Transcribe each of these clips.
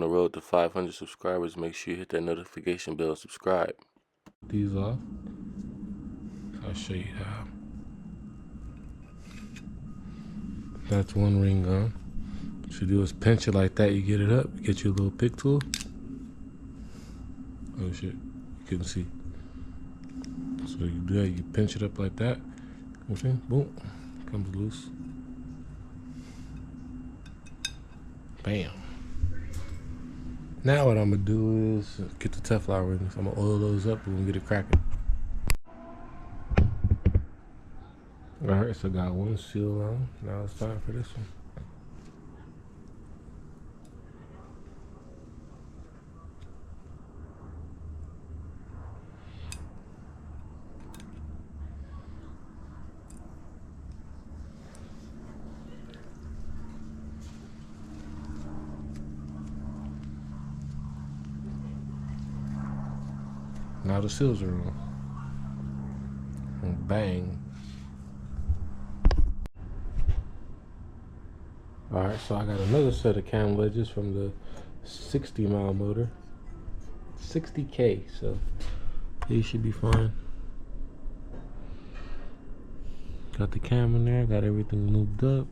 On the road to 500 subscribers, make sure you hit that notification bell and subscribe. These off. I'll show you how. That's one ring on. What you do is pinch it like that. You get it up. You get your little pick tool. Oh shit, you couldn't see. So you do that. You pinch it up like that. Okay, boom, comes loose. Bam. Now what I'm gonna do is get the Teflon rings. I'm gonna oil those up and we'll get it cracking. Alright, so I got one seal on. Now it's time for this one. Now the seals are on. And bang. Alright, so I got another set of cam wedges from the 60-mile motor. 60K, so these should be fine. Got the cam in there, got everything lubed up.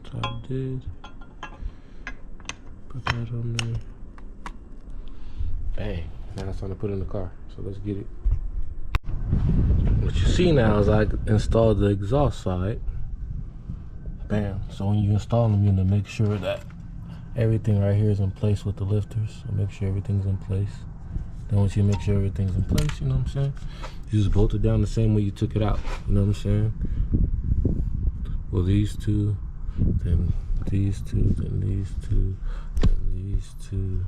Top did. Put that on there. Bang. Now it's time to put it in the car. So let's get it. What you see now is I installed the exhaust side. Bam. So when you install them, you need to make sure that everything right here is in place with the lifters. So make sure everything's in place. Then once you make sure everything's in place, you know what I'm saying? You just bolt it down the same way you took it out. You know what I'm saying? Well, these two, then these two, then these two, then these two.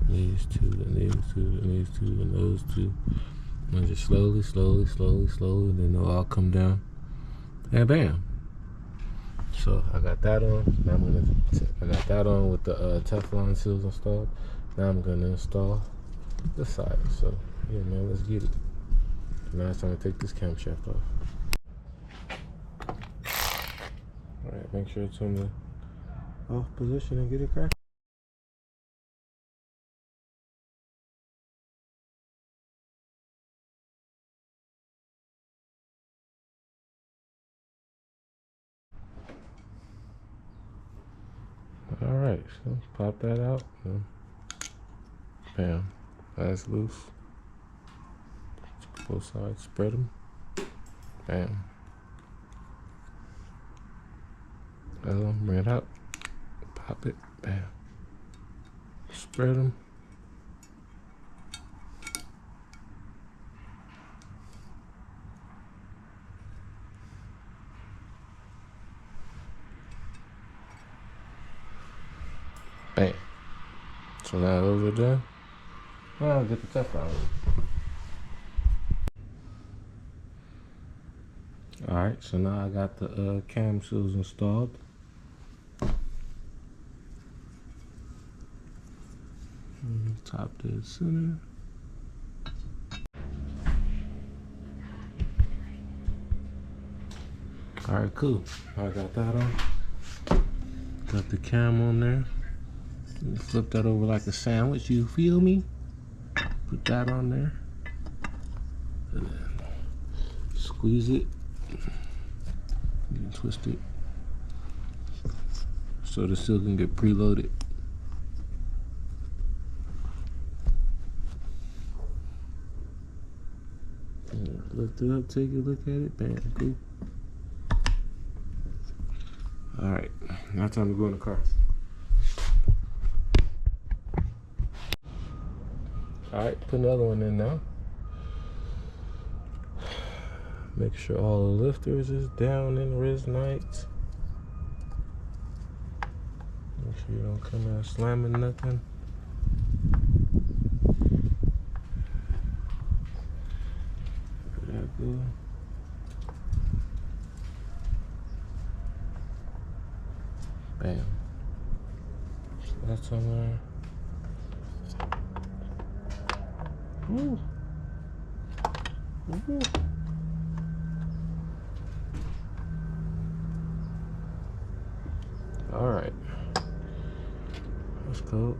These two, and these two, and these two, and those two. And just slowly, slowly, slowly, slowly, and then they'll all come down. And bam. So I got that on. Now I got that on with the Teflon seals installed. Now I'm gonna install this side. So yeah, man, let's get it. Now it's time to take this camshaft off. All right, make sure it's on the off position and get it cracked. Alright, so pop that out. Bam. That's loose. Both sides, spread them. Bam. Other one, bring it out. Pop it. Bam. Spread them. Bam. So now those are done. Now I'll get the Teflon. Alright, so now I got the cam seals installed. Top to the center. Alright, cool. I got that on. Got the cam on there. Flip that over like a sandwich, you feel me? Put that on there. And then squeeze it. And twist it. So the seal can get preloaded. Lift it up, take a look at it. Bam, cool. Alright, now time to go in the car. Alright, put another one in now. Make sure all the lifters is down in resnight. Make sure you don't come out slamming nothing. That good. Bam. So that's on there. Woo. Ooh. All right, let's go.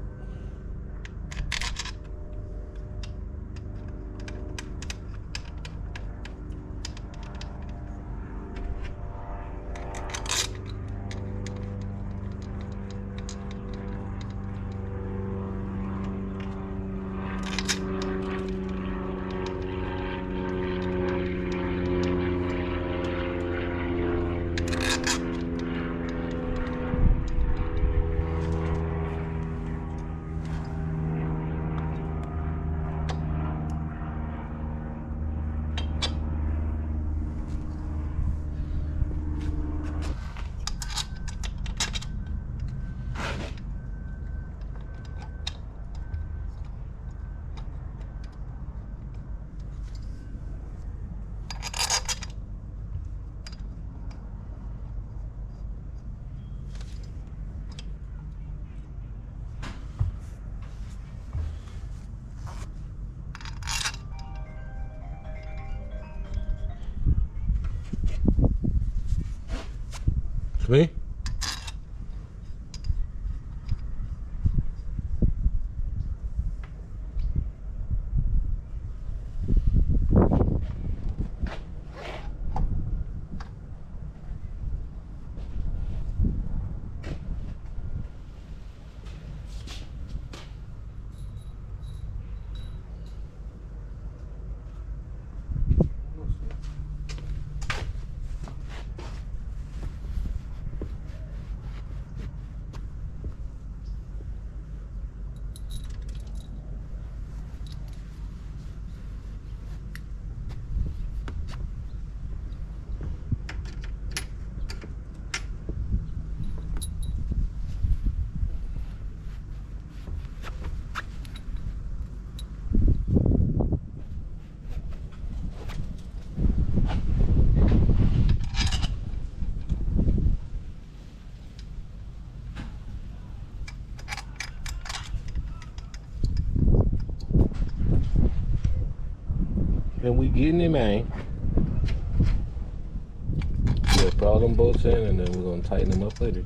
It's me? And we getting it, man. We'll put all them bolts in and then we're gonna tighten them up later.